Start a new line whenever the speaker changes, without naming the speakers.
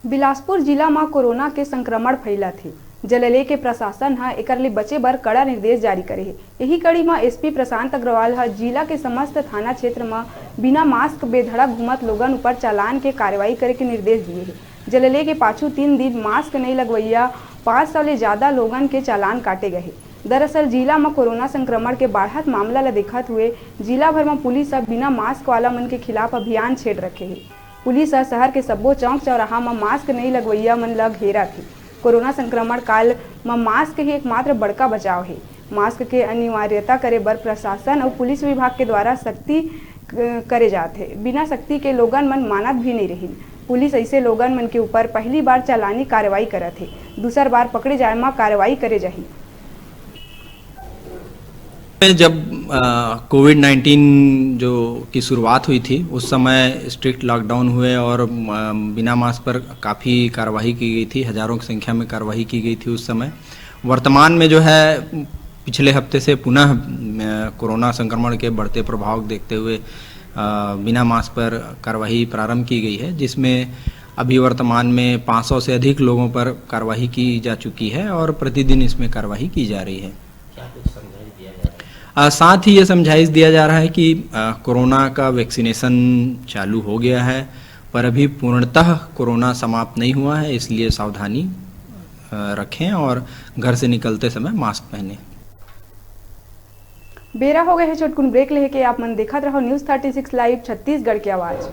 बिलासपुर जिला में कोरोना के संक्रमण फैला थे, जलले के प्रशासन ह एकर ले बचे बर कड़ा निर्देश जारी करे है। यही कड़ी में एसपी प्रशांत अग्रवाल ह जिला के समस्त थाना क्षेत्र में बिना मास्क बेधड़क घूमत लोगन ऊपर चालान के कार्रवाई करे के निर्देश दिए है। जलले के पाछू 3 दिन मास्क नहीं लगवैया 500 ले ज्यादा लोगन के चालान काटे गए। दरअसल जिला में कोरोना संक्रमण के बढ़त मामला ला देखते हुए जिला भर में पुलिस अब बिना मास्क वाला मन के खिलाफ अभियान छेड़ रखे है। पुलिस शहर के सब्बो चौक चौराहा में मास्क नहीं लगवैया मन ला घेरा थे। कोरोना संक्रमण काल में मास्क ही एकमात्र बड़का बचाव है। मास्क के अनिवार्यता करे बर प्रशासन और पुलिस विभाग के द्वारा सख्ती करे जाते। बिना सख्ती के लोगन मन मानत भी नहीं रही। पुलिस ऐसे लोगन मन के ऊपर पहली बार चालानी कार्रवाई करत है, दूसर बार पकड़े जाए में कार्रवाई करे जाही।
जब कोविड-19 जो की शुरुआत हुई थी उस समय स्ट्रिक्ट लॉकडाउन हुए और बिना मास्क पर काफ़ी कार्रवाई की गई थी, हज़ारों की संख्या में कार्रवाई की गई थी उस समय। वर्तमान में जो है पिछले हफ्ते से पुनः कोरोना संक्रमण के बढ़ते प्रभाव देखते हुए बिना मास्क पर कार्रवाई प्रारंभ की गई है, जिसमें अभी वर्तमान में 500 से अधिक लोगों पर कार्रवाई की जा चुकी है और प्रतिदिन इसमें कार्रवाई की जा रही है। साथ ही ये समझाइश दिया जा रहा है कि कोरोना का वैक्सीनेशन चालू हो गया है, पर अभी पूर्णतः कोरोना समाप्त नहीं हुआ है, इसलिए सावधानी रखें और घर से निकलते समय मास्क पहनें।
बेरा हो गए है छोटकुन ब्रेक लेके आप मन देखत रहो न्यूज़ 36 लाइव छत्तीसगढ़ की आवाज़।